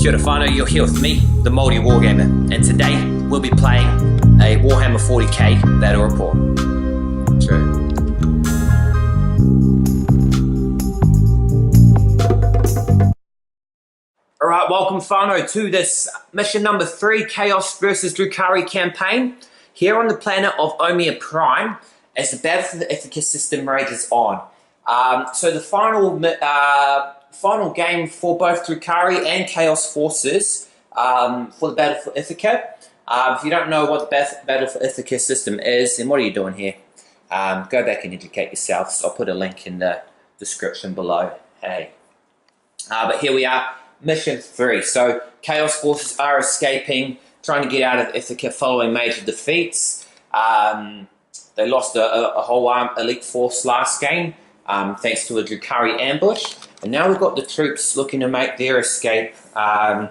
Kia ora whanau, you're here with me, the Māori Wargamer, and today we'll be playing a Warhammer 40K battle report. Chur. Alright, welcome whanau to this mission number 3, Chaos versus Drukhari campaign, here on the planet of Omia Prime, as the battle for the Ithaca system rages on. So the final game for both Drukhari and Chaos forces for the battle for Ithaca. If you don't know what the battle for Ithaca system is, then what are you doing here? Go back and educate yourselves. I'll put a link in the description below. Hey, but here we are, mission 3. So Chaos forces are escaping, trying to get out of Ithaca following major defeats. They lost a whole elite force last game, thanks to a Drukhari ambush. And now we've got the troops looking to make their escape in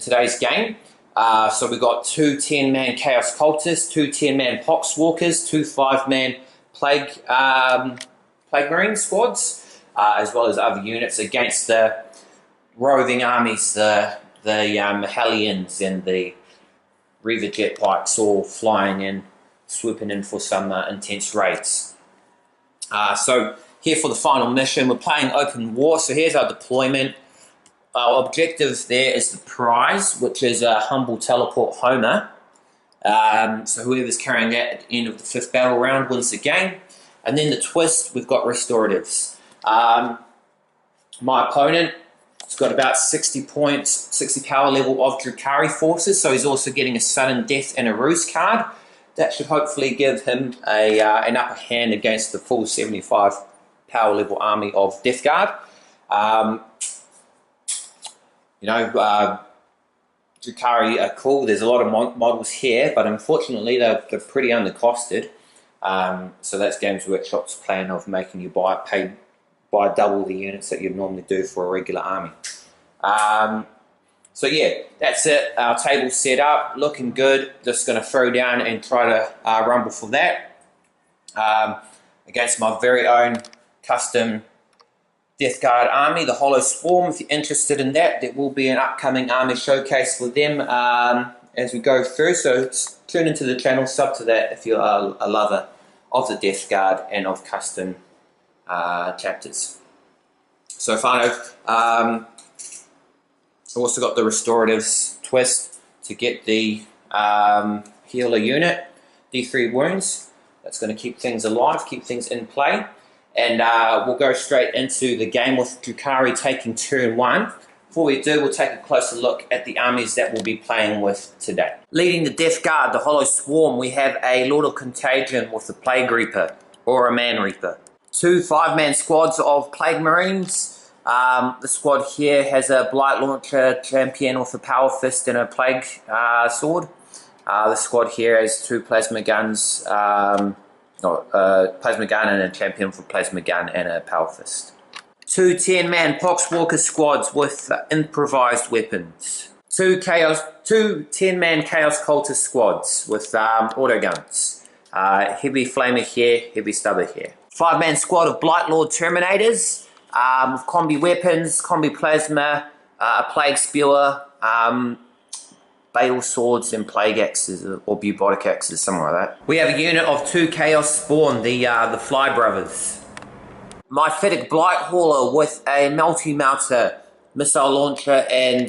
today's game. So we've got 2 10-man Chaos Cultists, 2 10-man Poxwalkers, 2 5-man Plague Marine squads, as well as other units against the roving armies, the Hellions and the Reaver Jetbikes, all flying in, swooping in for some intense raids. So here for the final mission, we're playing open war. So here's our deployment. Our objective there is the prize, which is a humble teleport Homer. So whoever's carrying that at the end of the 5th battle round wins the game. And then the twist, we've got restoratives. My opponent has got about 60 points, 60 power level of Drukhari forces, so he's also getting a Sudden Death and a Ruse card. That should hopefully give him an upper hand against the full 75 power level army of Death Guard. Drukhari are cool. There's a lot of models here, but unfortunately they're pretty undercosted. So that's Games Workshop's plan of making you buy double the units that you'd normally do for a regular army. So yeah, that's it. Our table's set up, looking good. Just going to throw down and try to rumble for that against my very own custom Death Guard army, the Hollow Swarm. If you're interested in that, there will be an upcoming army showcase for them as we go through. So tune into the channel, sub to that if you're a lover of the Death Guard and of custom chapters. So whanau, I've also got the Restoratives twist to get the healer unit, D3 wounds. That's going to keep things alive, keep things in play. And we'll go straight into the game with Drukhari taking turn 1. Before we do, we'll take a closer look at the armies that we'll be playing with today. Leading the Death Guard, the Hollow Swarm, we have a Lord of Contagion with the Plague Reaper, or a Man Reaper. 2 5-man squads of Plague Marines. The squad here has a Blight Launcher champion with a Power Fist and a Plague Sword. The squad here has 2 Plasma Guns, Plasma Gun and a champion for Plasma Gun and a Power Fist. 2 10-man Poxwalker squads with improvised weapons. 2 10-man Chaos Cultist squads with auto guns. Heavy Flamer here, Heavy Stubber here. 5-man squad of Blight Lord Terminators with combi weapons, combi plasma, a Plague Spewer, Bale Swords and Plague Axes, or Bubotic Axes, something like that. We have a unit of 2 Chaos Spawn, the Fly Brothers. My Fittic Blight Hauler with a Multi-Melter, Missile Launcher and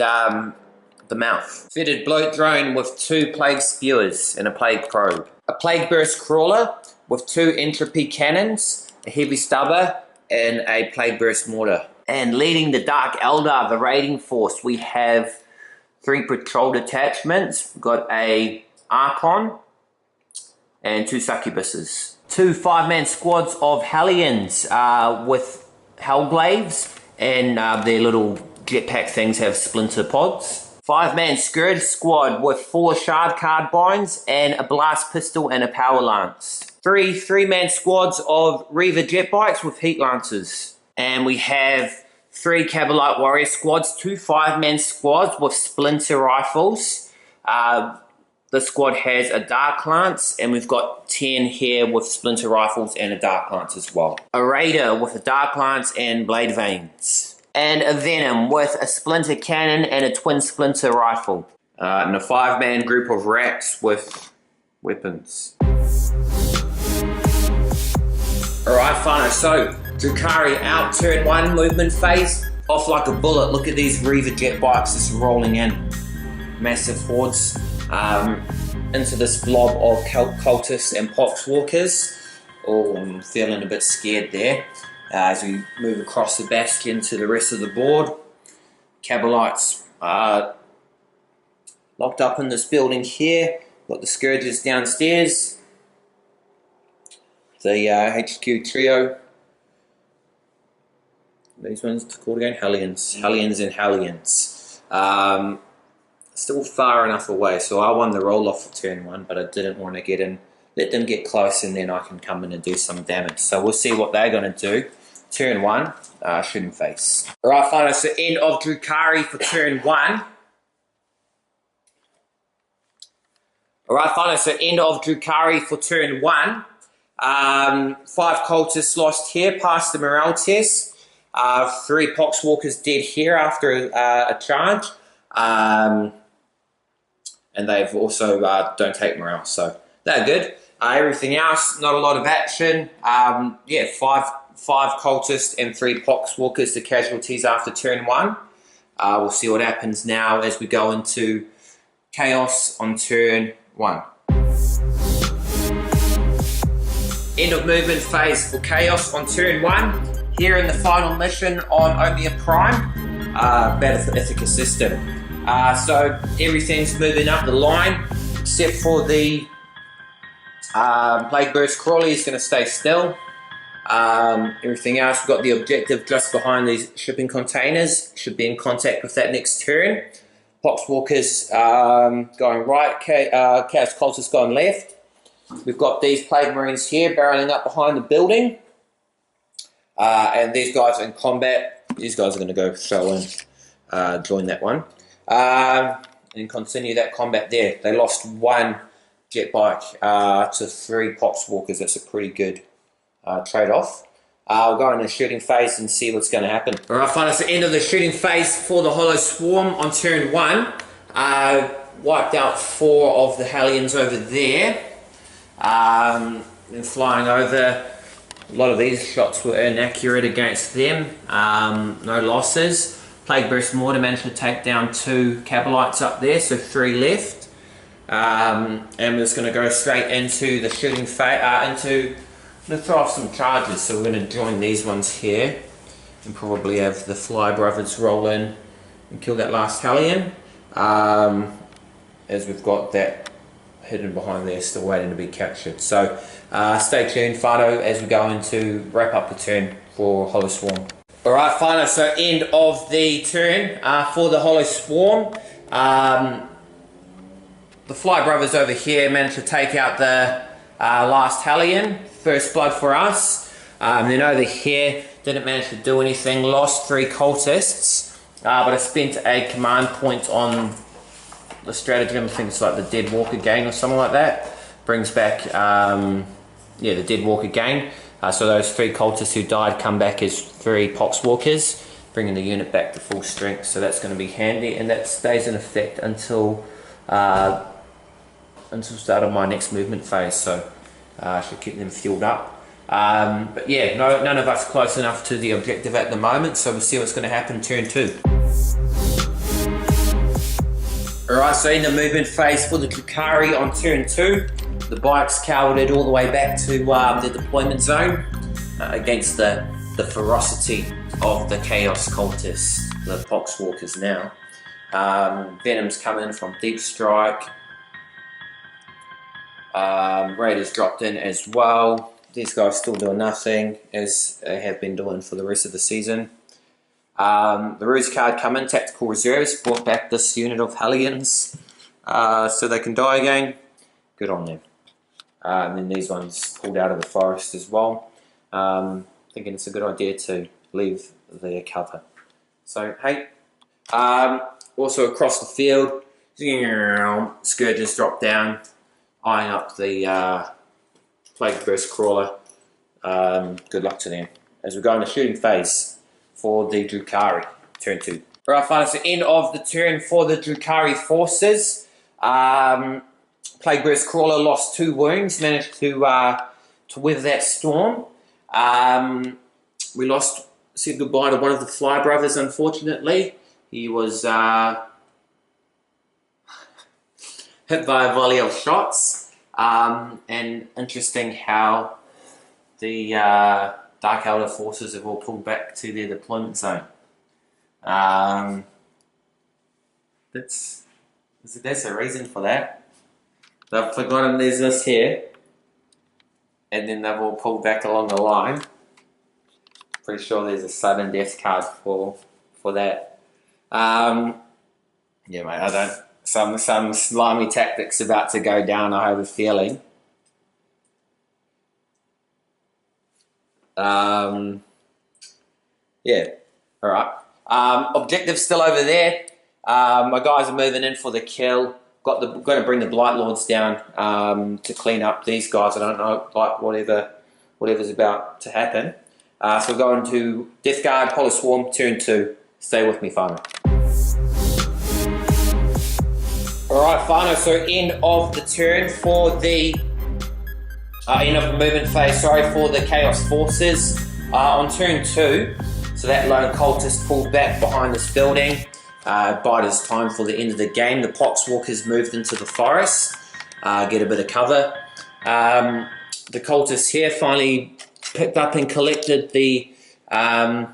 the Mouth. Fitted Bloat Drone with 2 Plague Spewers and a Plague Probe. A Plague Burst Crawler with 2 Entropy Cannons, a Heavy Stubber and a Plague Burst Mortar. And leading the Dark Eldar, the raiding force, we have 3 patrol detachments. We've got a Archon and 2 Succubuses. 2 5-man squads of Hellions with Hellglaives, and their little jetpack things have splinter pods. 5-man Scourge squad with 4 Shard Carbines and a Blast Pistol and a Power Lance. 3 3-man squads of Reaver Jetbikes with Heat Lancers. And we have 3 Kabalite Warrior squads, 2 5-man squads with Splinter Rifles. The squad has a Dark Lance, and we've got 10 here with Splinter Rifles and a Dark Lance as well. A Raider with a Dark Lance and Blade Veins. and a Venom with a splinter cannon and a twin splinter rifle. And a 5-man group of rats with weapons. Alright, whanau, so Drukhari out, turn 1, movement phase, off like a bullet. Look at these Reaver jet bikes just rolling in. Massive hordes into this blob of cultists and poxwalkers. Oh, I'm feeling a bit scared there. As we move across the bastion to the rest of the board. Kabalites are locked up in this building here. Got the Scourges downstairs. The HQ trio. These ones called again? Hellions. Hellions and Hellions. Still far enough away, so I won the roll off for turn 1, but I didn't want to get in. Let them get close and then I can come in and do some damage. So we'll see what they're going to do. Turn 1, shooting face. Alright, whanau, so end of Drukhari for turn 1. Alright, whanau, so end of Drukhari for turn 1. 5 cultists lost here, passed the morale test. 3 poxwalkers dead here after a charge. And they've also don't take morale, so they're good. Everything else, not a lot of action. Yeah, 5 cultists and 3 poxwalkers, the casualties after turn 1. We'll see what happens now as we go into chaos on turn 1. End of movement phase for chaos on turn 1. Here in the final mission on Omia Prime, Battle for Ithaca system. So everything's moving up the line, except for the Plague Burst Crawley is going to stay still. Everything else, we've got the objective just behind these shipping containers. Should be in contact with that next turn. Poxwalkers going right, Chaos Cultists going left. We've got these Plague Marines here barreling up behind the building. And these guys are in combat. These guys are going to go show and join that one. And continue that combat there. They lost 1 jet bike to 3 poxwalkers. That's a pretty good trade-off. We'll go into the shooting phase and see what's going to happen. Alright, whanau, so end of the shooting phase for the Hollow Swarm on turn 1. Wiped out 4 of the Hellions over there. And flying over. A lot of these shots were inaccurate against them. No losses. Plague Burst Mortar managed to take down 2 Kabalites up there, so 3 left. And we're just going to go straight into the shooting phase. I'm going to throw off some charges, so we're going to join these ones here. And probably have the Fly Brothers roll in and kill that last Hellion. As we've got that hidden behind there, still waiting to be captured. So stay tuned, whanau, as we go into wrap up the turn for Hollow Swarm. Alright, whanau, so end of the turn for the Hollow Swarm. The Fly Brothers over here managed to take out the last Hellion. First blood for us. Then over here, didn't manage to do anything, lost 3 cultists. But I spent a command point on the stratagem, I think it's like the Dead Walker Gain or something like that. Brings back, yeah, the Dead Walker Gain. So those 3 cultists who died come back as 3 poxwalkers, bringing the unit back to full strength. So that's going to be handy, and that stays in effect until start of my next movement phase. So I should keep them fueled up. But yeah, none of us close enough to the objective at the moment, so we'll see what's going to happen turn 2. Alright, so in the movement phase for the Drukhari on turn 2, the bikes cowered all the way back to the deployment zone against the ferocity of the Chaos Cultists, the Poxwalkers now. Venom's coming from Deep Strike. Raiders dropped in as well. These guys still doing nothing, as they have been doing for the rest of the season. The Ruse card come in, Tactical Reserves, brought back this unit of Hellions so they can die again. Good on them. And then these ones pulled out of the forest as well. Thinking it's a good idea to leave the cover. So, hey. Also across the field, Scourges drop down, eyeing up the Plague Burst Crawler. Good luck to them. As we go into shooting phase, for the Drukhari. Turn 2. Alright, fine. So end of the turn for the Drukhari forces. Plague Burst Crawler lost 2 wounds, managed to weather that storm. We said goodbye to one of the Fly Brothers, unfortunately. He was hit by a volley of shots. And interesting how the Dark Elder forces have all pulled back to their deployment zone. That's a reason for that. They've forgotten there's this here, and then they've all pulled back along the line. Pretty sure there's a sudden death card for that. Yeah, mate, I don't. Some slimy tactics about to go down, I have a feeling. Yeah, alright. Objective still over there. My guys are moving in for the kill. Got to bring the Blight Lords down to clean up these guys. I don't know, like whatever's about to happen. So we're going to Death Guard, Polar Swarm, turn 2. Stay with me, Whanau. Alright, Whanau, so end of the turn for the end of the movement phase, for the Chaos Forces. On turn 2, so that lone cultist pulled back behind this building. Bide his time for the end of the game. The Poxwalkers moved into the forest, get a bit of cover. The cultists here finally picked up and collected the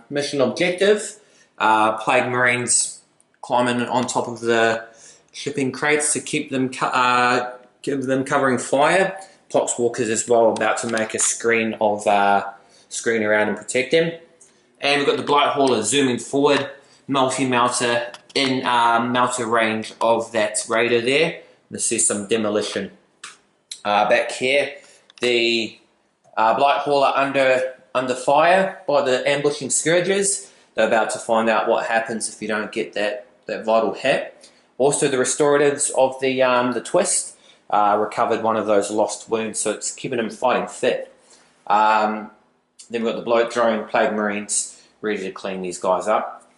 mission objective. Plague Marines climbing on top of the shipping crates to keep them covering fire. Poxwalkers as well, about to make a screen around and protect them. And we've got the Blight Hauler zooming forward, multi-melter in melter range of that raider there. Let's see some demolition. Back here, the Blight Hauler under fire by the ambushing Scourgers. They're about to find out what happens if you don't get that vital hit. Also, the restoratives of the Twist recovered one of those lost wounds, so it's keeping them fighting fit. Then we've got the Bloat Drone, Plague Marines, ready to clean these guys up.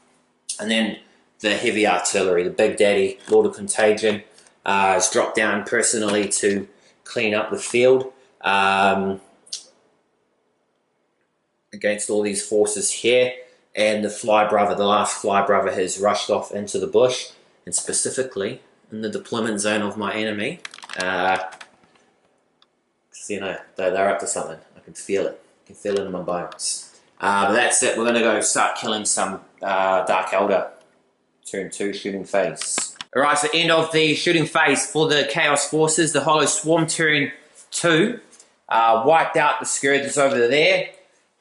And then the heavy artillery, the Big Daddy, Lord of Contagion, has dropped down personally to clean up the field against all these forces here. And the Fly Brother, the last Fly Brother, has rushed off into the bush, and specifically in the deployment zone of my enemy. You know, they're up to something. I can feel it. I can feel it in my bones. But that's it. We're going to go start killing some Dark Elder. Turn 2 shooting phase. Alright, so end of the shooting phase for the Chaos Forces. The Hollow Swarm turn 2. Wiped out the Scourges over there.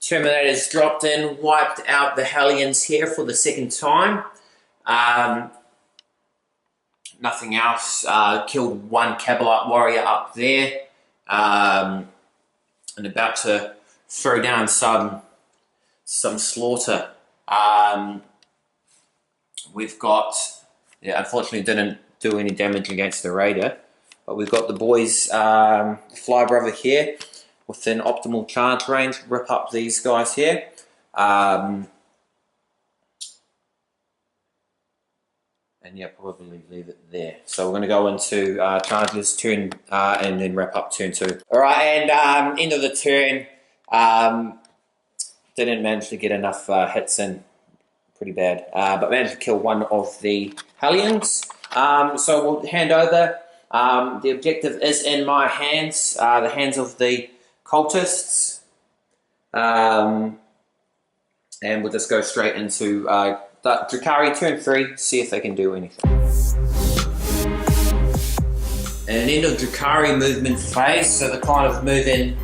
Terminators dropped in, wiped out the Hellions here for the second time. Nothing else. Killed one Kabal warrior up there. And about to throw down some slaughter. We've got, unfortunately didn't do any damage against the raider, but we've got the boys, Fly Brother here, within optimal charge range, rip up these guys here. And yeah, probably leave it there. So we're going to go into charges turn and then wrap up turn 2. Alright, and end of the turn, didn't manage to get enough hits in. Pretty bad, but managed to kill one of the Hellions. So we'll hand over. The objective is in my hands, the hands of the cultists. And we'll just go straight into Drukhari turn 3, see if they can do anything. And end of Drukhari movement phase, so they're kind of moving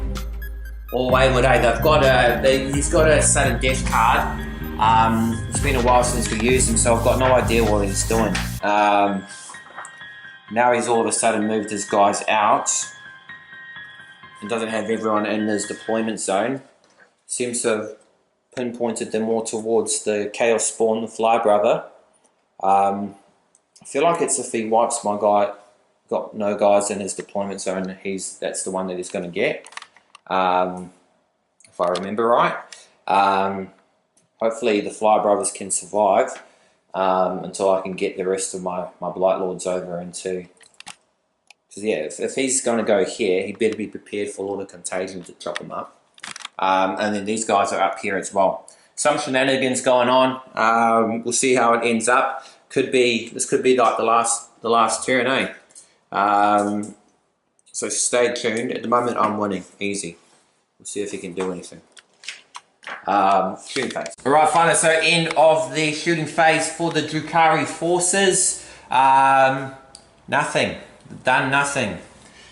all wayward. They've got he's got a sudden death card. It's been a while since we used him, so I've got no idea what he's doing. Now he's all of a sudden moved his guys out and doesn't have everyone in his deployment zone. Seems to have pinpointed them more towards the Chaos Spawn, the Fly Brother. I feel like it's if he wipes my guy, got no guys in his deployment zone, that's the one that he's going to get. If I remember right. hopefully the Fly Brothers can survive until I can get the rest of my Blight Lords over into... Because yeah, if he's going to go here, he better be prepared for Lord of Contagion to chop him up. And then these guys are up here as well. Some shenanigans going on. We'll see how it ends up. This could be like the last turn, eh? So stay tuned. At the moment, I'm winning easy. We'll see if he can do anything. Shooting phase. All right, fine. So end of the shooting phase for the Drukhari forces. Nothing. Done nothing.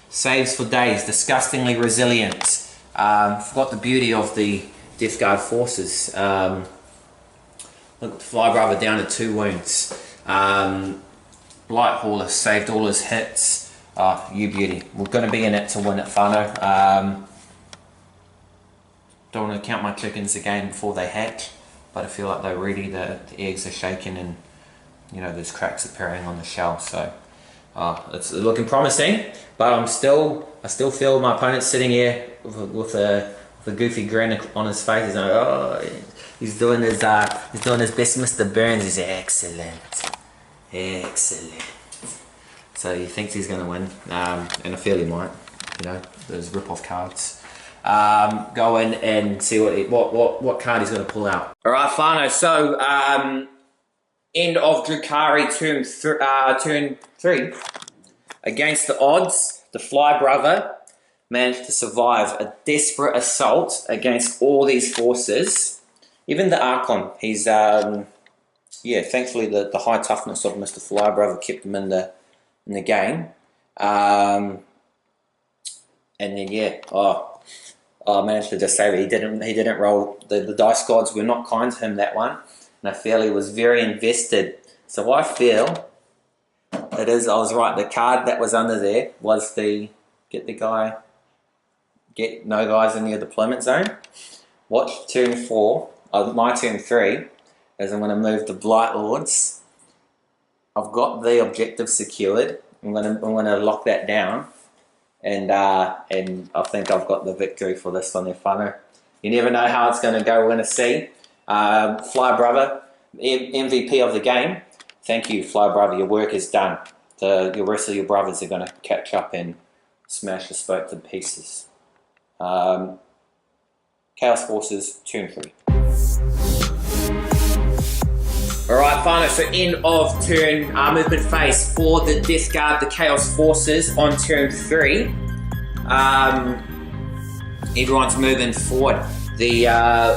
Saves for days. Disgustingly resilient. Forgot the beauty of the Death Guard forces. Look at the Fly Brother down to 2 wounds. Blight Hauler saved all his hits. Oh, you beauty. We're going to be in it to win it, whanau. Don't want to count my chickens again before they hatch, but I feel like they're ready. The eggs are shaking and, you know, there's cracks appearing on the shell. So it's looking promising, but I still feel my opponent's sitting here with a goofy grin on his face. He's like, oh, he's doing his best, Mr. Burns. He's excellent. So he thinks he's going to win, and I feel he might. You know, those rip-off cards. Go in and see what card he's going to pull out. All right, whanau. So end of Drukhari turn 3. Against the odds, the Fly Brother managed to survive a desperate assault against all these forces. Even the Archon, he's yeah. Thankfully, the high toughness of Mr. Fly Brother kept him in the game. And then yeah, I managed to just say that he didn't roll. The dice gods were not kind to him that one, and I feel he was very invested. So I feel I was right. The card that was under there was the get no guys in your deployment zone. Watch turn 4. My turn 3 is I'm going to move the Blight Lords. I've got the objective secured. I'm going to lock that down. And I think I've got the victory for this one there, whanau. You never know how it's going to go. We're going to see. Fly Brother, MVP of the game. Thank you, Fly Brother. Your work is done. The rest of your brothers are going to catch up and smash the spoke to pieces. Chaos Forces, turn 3. Alright, whanau, so end of turn movement phase for the Death Guard, the Chaos Forces on turn 3. Everyone's moving forward. The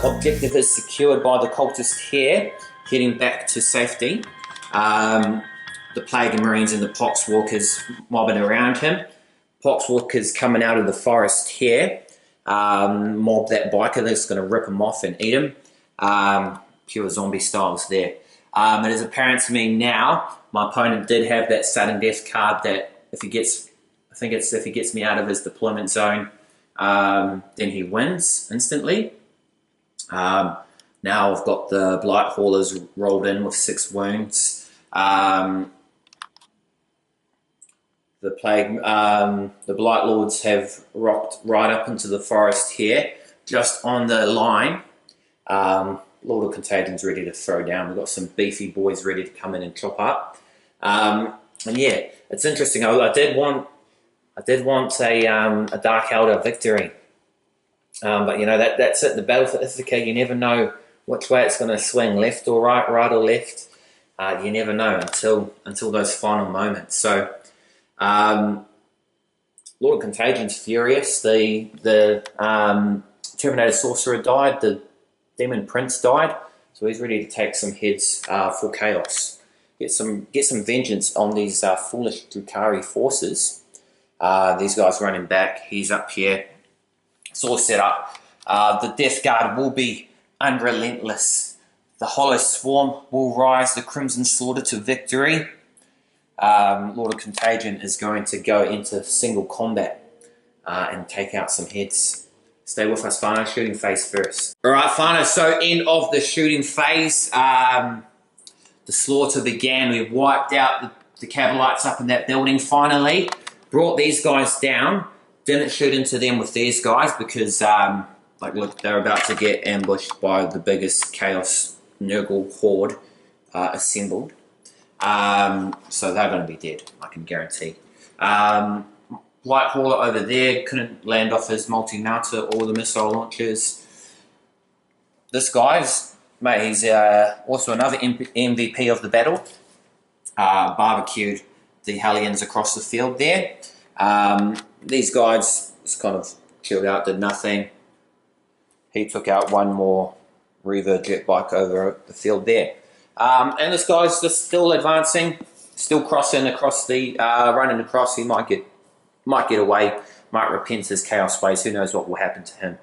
objective is secured by the cultist here, heading back to safety. The Plague and Marines and the Poxwalkers mobbing around him. Poxwalkers coming out of the forest here. Mob that biker that's going to rip him off and eat him. Pure zombie styles there. It is apparent to me now, my opponent did have that sudden death card that if he gets me out of his deployment zone, then he wins instantly. Now I've got the Blight Haulers rolled in with 6 wounds. The Blight Lords have rocked right up into the forest here, just on the line. Lord of Contagion's ready to throw down. We've got some beefy boys ready to come in and chop up. And yeah, it's interesting. I did want a Dark Elder victory, but you know that's it. The battle for Ithaca, you never know which way it's going to swing, left or right, right or left. You never know until those final moments. So. Lord of Contagion's furious. The Terminator Sorcerer died. The Demon Prince died. So he's ready to take some heads for chaos. Get some vengeance on these foolish Drukhari forces. These guys running back. He's up here. It's all set up. The Death Guard will be unrelentless. The Hollow Swarm will rise the Crimson Slaughter to victory. Lord of Contagion is going to go into single combat and take out some heads. Stay with us, whanau. Shooting phase first. Alright, whanau, so end of the shooting phase. The slaughter began. We wiped out the Kabalites up in that building finally. Brought these guys down. Didn't shoot into them with these guys because Like, look, they're about to get ambushed by the biggest Chaos Nurgle horde assembled. So they're going to be dead, I can guarantee. Light Hauler over there couldn't land off his multi-mounter or the missile launchers. This guy's, mate, he's also another MVP of the battle. Barbecued the Hellions across the field there. These guys just kind of chilled out, did nothing. He took out one more Reaver jet bike over the field there. And this guy's just still advancing, still crossing across the, running across. He might get away, might repent his Chaos Ways. Who knows what will happen to him.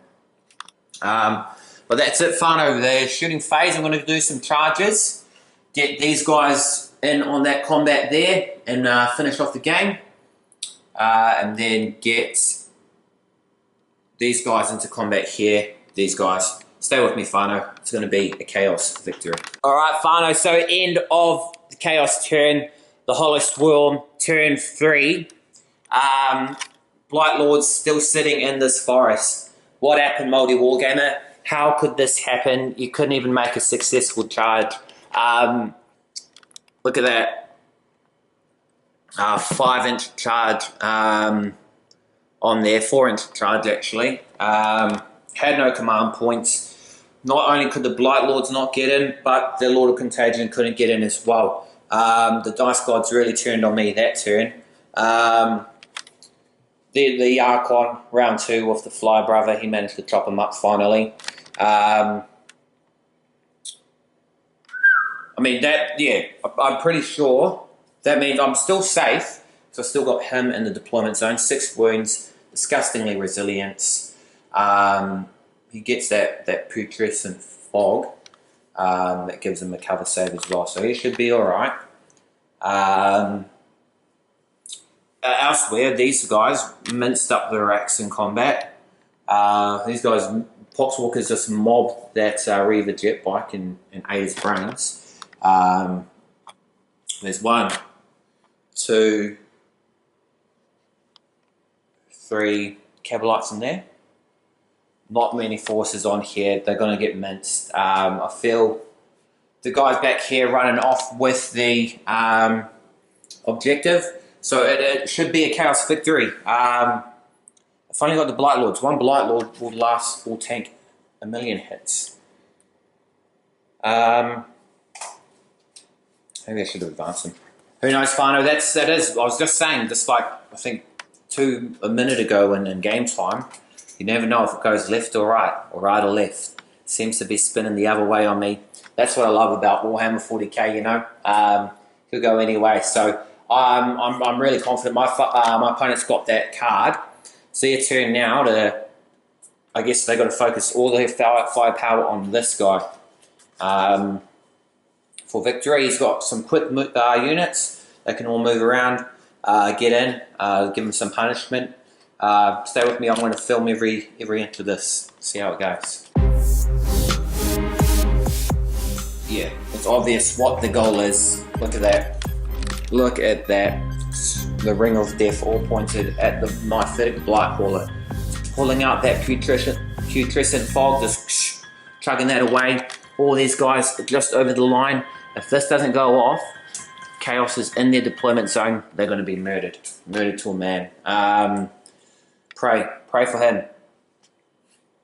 But that's it, fun over there. Shooting phase, I'm going to do some charges. Get these guys in on that combat there and finish off the game. And then get these guys into combat here. These guys. Stay with me, Whanau. It's going to be a Chaos victory. Alright, Whanau. So end of the Chaos turn. The Hollow Swarm, turn 3. Blight Lord's still sitting in this forest. What happened, maoriwargamer? How could this happen? You couldn't even make a successful charge. Look at that. 5-inch charge on there. 4-inch charge, actually. Had no command points. Not only could the Blight Lords not get in, but the Lord of Contagion couldn't get in as well. The Dice Gods really turned on me that turn. The Archon, round 2 with the Fly Brother, he managed to chop him up finally. I mean, that, yeah, I'm pretty sure that means I'm still safe, because I still got him in the deployment zone. 6 wounds, disgustingly resilient. He gets that putrescent fog that gives him a cover save as well, so he should be alright. Elsewhere, these guys minced up the racks in combat. These guys, Poxwalkers just mobbed that Reaver jet bike and ate his brains. There's 1, 2, 3 Kabalites in there. Not many forces on here. They're going to get minced. I feel the guys back here running off with the objective. So it should be a Chaos victory. I've only got the Blight Lords. 1 Blight Lord will tank 1 million hits. Maybe I should have advanced him. Who knows, Whanau? That is. I was just saying, just like I think a minute ago in game time. You never know if it goes left or right or left. It seems to be spinning the other way on me. That's what I love about Warhammer 40K. You know, could go any way. So I'm really confident. My opponent's got that card. It's their turn now to. I guess they got to focus all their firepower on this guy. For victory, he's got some quick units. They can all move around, get in, give him some punishment. Stay with me. I'm going to film every inch of this. See how it goes. Yeah, it's obvious what the goal is. Look at that. Look at that. The Ring of Death all pointed at the Mythic Blight Hauler. Pulling out that putrescent fog, just chugging that away. All these guys just over the line. If this doesn't go off, Chaos is in their deployment zone. They're going to be murdered. Murdered to a man. Pray for him.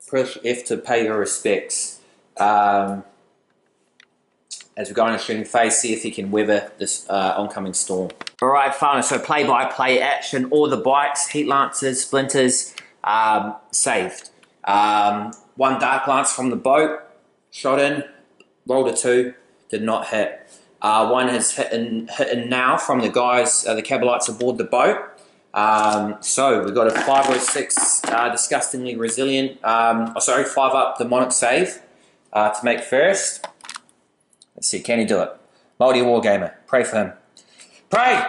Push F to pay your respects. As we go on a shooting phase, see if he can weather this oncoming storm. Alright, Whanau, so play-by-play action. All the bikes, Heat Lancers, Splinters, saved. 1 Dark Lance from the boat, shot in, rolled a 2, did not hit. 1 has hit now from the guys, the Kabalites aboard the boat. So we've got a 506 disgustingly resilient, 5 up demonic save to make first. Let's see, can he do it? maoriwargamer, pray for him. Pray!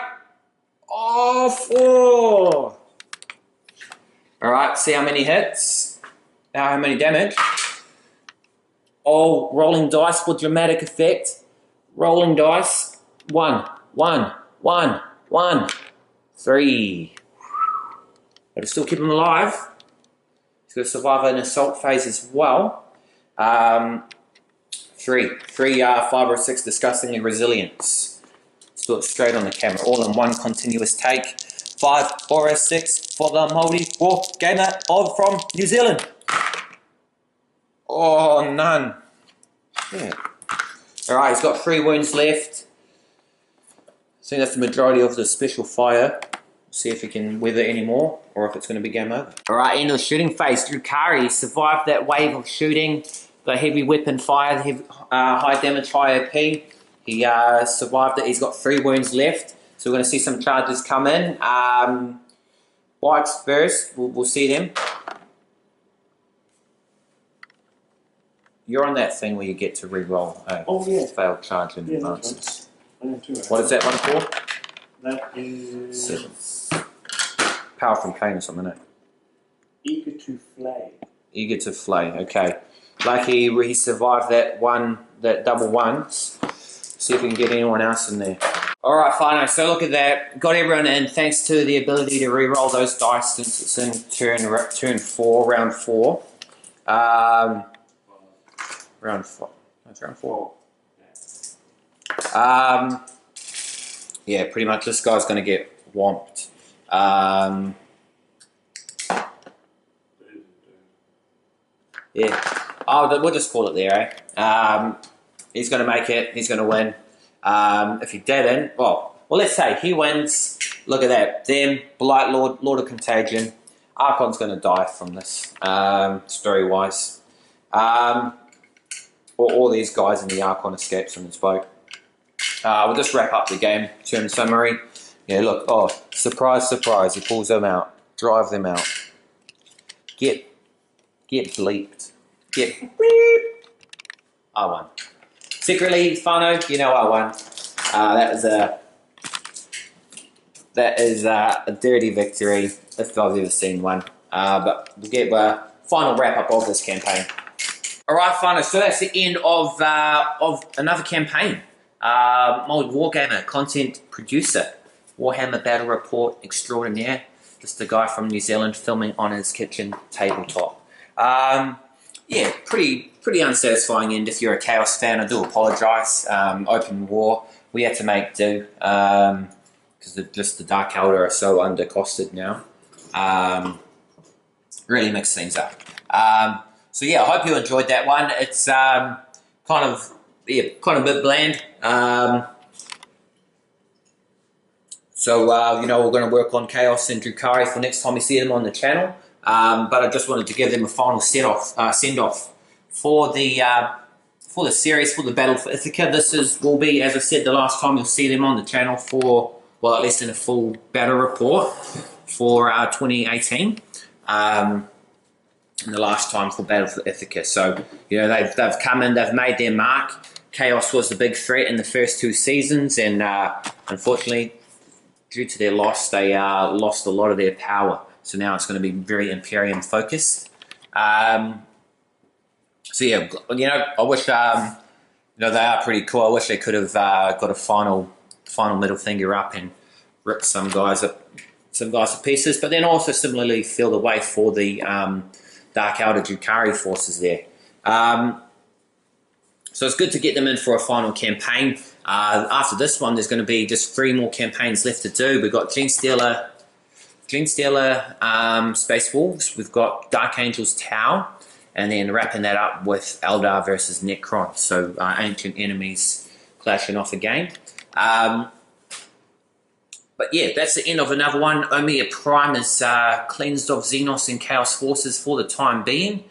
Oh, 4! Alright, see how many hits? Now how many damage? Oh, rolling dice for dramatic effect. Rolling dice. 1, 1, 1, 1. 3. But still keep him alive. He's going to survive an assault phase as well. Three fiber 6 disgusting and resilience. Let's do it straight on the camera, all in one continuous take. 5 or a 6 for the maoriwargamer from New Zealand. Oh, none. Yeah. Alright, he's got 3 wounds left. I think that's the majority of the special fire. See if he can weather any more, or if it's going to be game over. Alright, end of the shooting phase. Drukhari survived that wave of shooting. The heavy weapon fire, the high damage, high OP. He survived it. He's got 3 wounds left. So we're going to see some charges come in. Whites first. We'll see them. You're on that thing where you get to re-roll failed charge in advances. Right. What is that one for? That is 7. Power from pain or something, isn't it? Eager to flay. Eager to flay, okay. Lucky he survived that double ones. See if we can get anyone else in there. Alright, fine, so look at that. Got everyone in thanks to the ability to re-roll those dice since it's in turn 4, round 4. Round 4. That's round 4. Yeah, pretty much this guy's going to get whomped. Yeah. Oh, we'll just call it there, eh? He's going to make it. He's going to win. If he didn't, well, let's say he wins. Look at that. Them, Blight Lord, Lord of Contagion. Archon's going to die from this, story-wise. All these guys in the Archon escapes from his boat. We'll just wrap up the game. Turn summary. Yeah, look. Oh, surprise, surprise. He pulls them out. Drive them out. Get bleeped. Get beep. I won. Secretly, whanau, you know I won. That is a dirty victory if I've ever seen one. But we'll get a final wrap up of this campaign. Alright, whanau, so that's the end of another campaign. Maoriwargamer, content producer, Warhammer Battle Report extraordinaire. Just a guy from New Zealand filming on his kitchen tabletop. Yeah, pretty unsatisfying end if you're a Chaos fan. I do apologise. Open war, we had to make do because just the Dark Elder are so undercosted now. Really mixed things up. So yeah, I hope you enjoyed that one. It's kind of a bit bland. So you know, we're going to work on Chaos and Drukhari for next time we see them on the channel. But I just wanted to give them a final send-off for the series, for the Battle for Ithaca. Will be, as I said the last time, you'll see them on the channel for, well, at least in a full battle report for 2018. And the last time for Battle for Ithaca. So, you know, they've come in, they've made their mark. Chaos was the big threat in the first 2 seasons, and unfortunately, due to their loss, they lost a lot of their power. So now it's going to be very Imperium focused. So yeah, you know, I wish, you know, they are pretty cool. I wish they could have got a final middle finger up and ripped some guys to pieces. But then also similarly feel the way for the Dark Elder Drukhari forces there. So it's good to get them in for a final campaign. After this one, there's going to be just 3 more campaigns left to do. We've got Genestealer, Space Wolves. We've got Dark Angel's Tower. And then wrapping that up with Eldar versus Necron. So ancient enemies clashing off again. But yeah, that's the end of another one. Omia Prime is cleansed of Xenos and Chaos forces for the time being.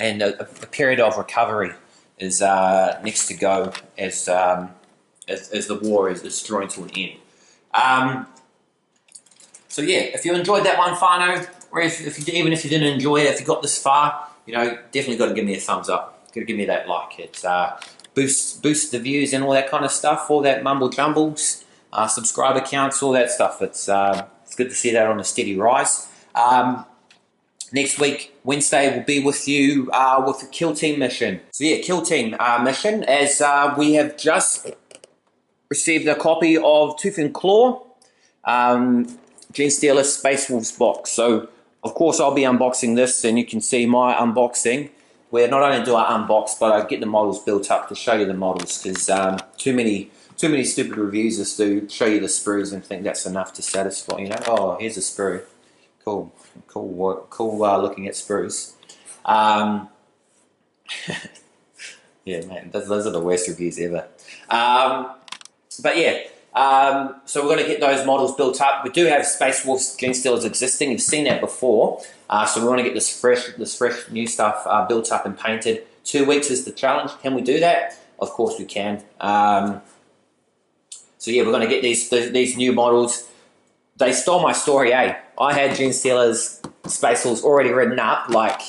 And a period of recovery is next to go as the war is drawing to an end. So yeah, if you enjoyed that one, whanau, or even if you didn't enjoy it, if you got this far, you know, definitely got to give me a thumbs up. Got to give me that like. It boosts the views and all that kind of stuff, all that mumble jumbles, subscriber counts, all that stuff. It's good to see that on a steady rise. Next week, Wednesday, we'll be with you with the Kill Team mission. So yeah, Kill Team mission, as we have just received a copy of Tooth and Claw, Genestealer Space Wolves box. So Of course, I'll be unboxing this, and you can see my unboxing, where not only do I unbox, but I get the models built up to show you the models, because too many stupid reviews just to show you the sprues and think that's enough to satisfy, you know. Oh, here's a sprue. Cool looking at sprues. Yeah, man, those are the worst reviews ever. But yeah, so we're going to get those models built up. We do have Space Wolves Gen Stealers existing. You've seen that before. So we want to get this fresh new stuff built up and painted. 2 weeks is the challenge. Can we do that? Of course we can. So yeah, we're going to get these new models. They stole my story, eh? I had Gen Stealers Space Wolves already written up, like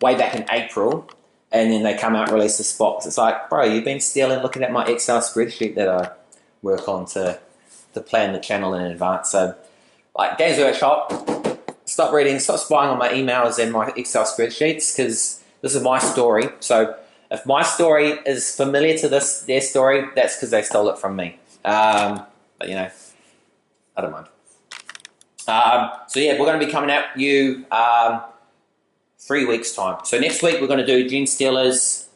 way back in April, and then they come out and release this box. It's like, bro, you've been stealing, looking at my Excel spreadsheet that I work on to plan the channel in advance. So, like, Games Workshop, stop spying on my emails and my Excel spreadsheets, because this is my story. So if my story is familiar to their story, that's because they stole it from me. But you know, I don't mind. So yeah, we're going to be coming at you 3 weeks time. So next week we're going to do Gen Stealers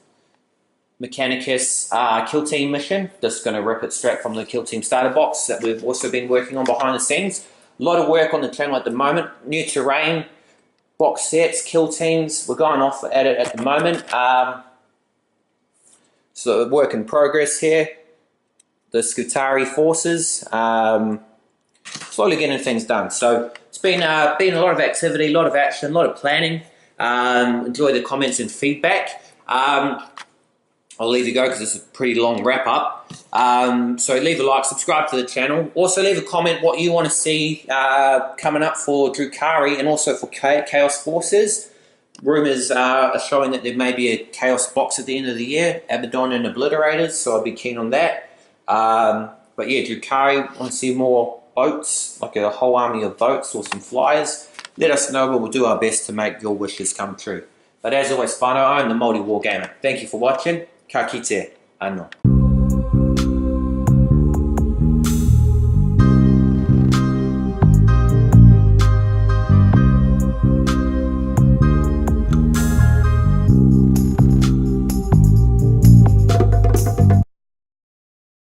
Mechanicus Kill Team mission. Just going to rip it straight from the Kill Team starter box that we've also been working on behind the scenes. A lot of work on the channel at the moment. New terrain, box sets, kill teams. We're going off at it at the moment. So work in progress here. The Drukhari forces. Slowly getting things done. So it's been a lot of activity, a lot of action, a lot of planning. Enjoy the comments and feedback. I'll leave you go because it's a pretty long wrap up. So leave a like, subscribe to the channel. Also leave a comment what you want to see coming up for Drukhari and also for Chaos Forces. Rumours are showing that there may be a Chaos box at the end of the year, Abaddon and Obliterators, so I'd be keen on that. But yeah, Drukhari, want to see more boats, like a whole army of boats or some flyers. Let us know, but we'll do our best to make your wishes come true. But as always, whanau, I'm the maoriwargamer. Thank you for watching. Ka kite, anō.